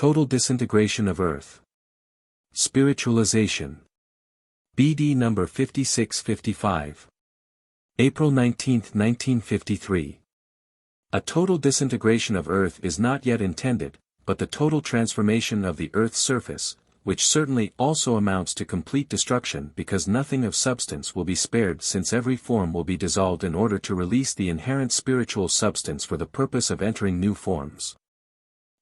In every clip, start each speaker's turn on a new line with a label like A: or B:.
A: total disintegration of Earth. Spiritualization. BD number 5655. April 19, 1953. A total disintegration of Earth is not yet intended, but the total transformation of the Earth's surface, which certainly also amounts to complete destruction because nothing of substance will be spared since every form will be dissolved in order to release the inherent spiritual substance for the purpose of entering new forms.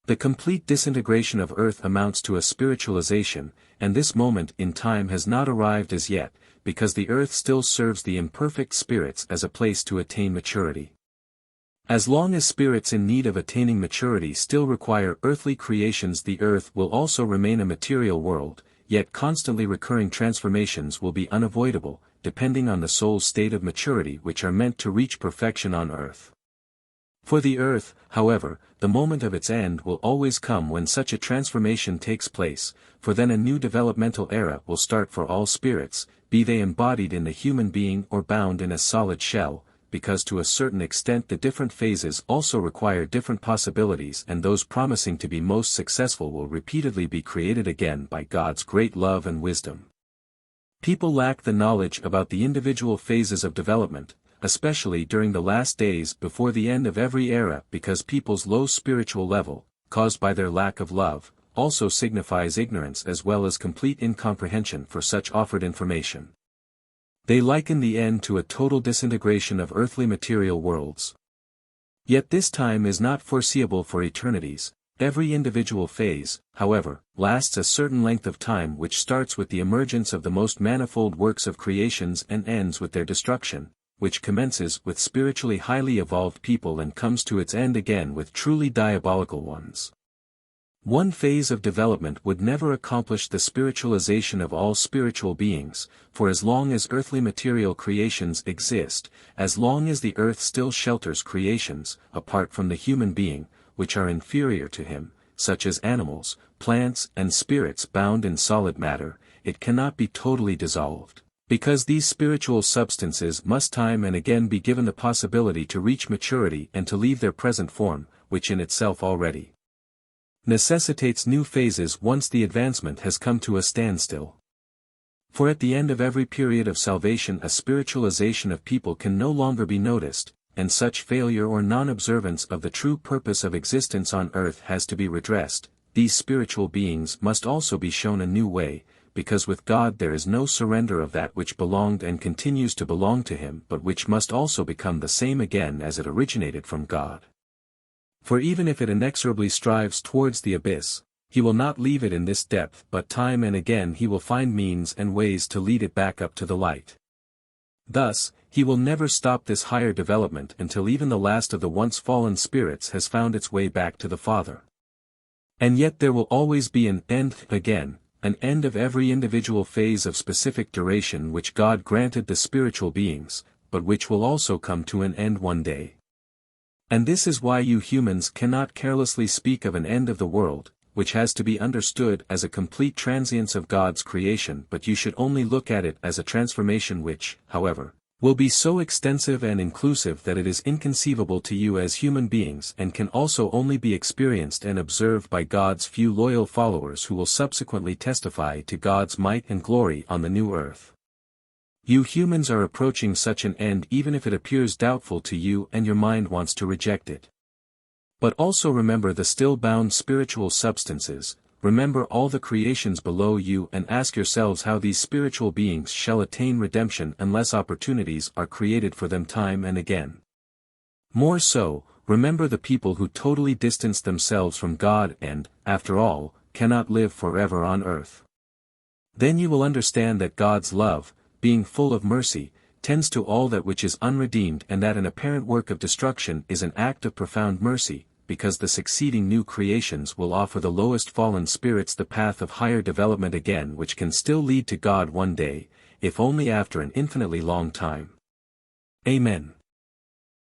A: The complete disintegration of Earth amounts to a spiritualization, and this moment in time has not arrived as yet, because the Earth still serves the imperfect spirits as a place to attain maturity. As long as spirits in need of attaining maturity still require earthly creations, the Earth will also remain a material world, yet constantly recurring transformations will be unavoidable, depending on the soul's state of maturity, which are meant to reach perfection on Earth. For the Earth, however, the moment of its end will always come when such a transformation takes place, for then a new developmental era will start for all spirits, be they embodied in the human being or bound in a solid shell, because to a certain extent the different phases also require different possibilities, and those promising to be most successful will repeatedly be created again by God's great love and wisdom. People lack the knowledge about the individual phases of development, especially during the last days before the end of every era, because people's low spiritual level, caused by their lack of love, also signifies ignorance as well as complete incomprehension for such offered information. They liken the end to a total disintegration of earthly material worlds. Yet this time is not foreseeable for eternities. Every individual phase, however, lasts a certain length of time, which starts with the emergence of the most manifold works of creations and ends with their destruction, which commences with spiritually highly evolved people and comes to its end again with truly diabolical ones. One phase of development would never accomplish the spiritualization of all spiritual beings, for as long as earthly material creations exist, as long as the earth still shelters creations, apart from the human being, which are inferior to him, such as animals, plants and spirits bound in solid matter, it cannot be totally dissolved, because these spiritual substances must time and again be given the possibility to reach maturity and to leave their present form, which in itself already necessitates new phases once the advancement has come to a standstill. For at the end of every period of salvation a spiritualization of people can no longer be noticed, and such failure or non-observance of the true purpose of existence on earth has to be redressed. These spiritual beings must also be shown a new way, because with God there is no surrender of that which belonged and continues to belong to him, but which must also become the same again as it originated from God. For even if it inexorably strives towards the abyss, he will not leave it in this depth, but time and again he will find means and ways to lead it back up to the light. Thus, he will never stop this higher development until even the last of the once fallen spirits has found its way back to the Father. And yet there will always be an end again, an end of every individual phase of specific duration which God granted the spiritual beings, but which will also come to an end one day. And this is why you humans cannot carelessly speak of an end of the world, which has to be understood as a complete transience of God's creation, but you should only look at it as a transformation which, however, will be so extensive and inclusive that it is inconceivable to you as human beings and can also only be experienced and observed by God's few loyal followers who will subsequently testify to God's might and glory on the new earth. You humans are approaching such an end even if it appears doubtful to you and your mind wants to reject it. But also remember the still bound spiritual substances, remember all the creations below you, and ask yourselves how these spiritual beings shall attain redemption unless opportunities are created for them time and again. More so, remember the people who totally distance themselves from God and, after all, cannot live forever on earth. Then you will understand that God's love, being full of mercy, tends to all that which is unredeemed, and that an apparent work of destruction is an act of profound mercy, because the succeeding new creations will offer the lowest fallen spirits the path of higher development again, which can still lead to God one day, if only after an infinitely long time. Amen.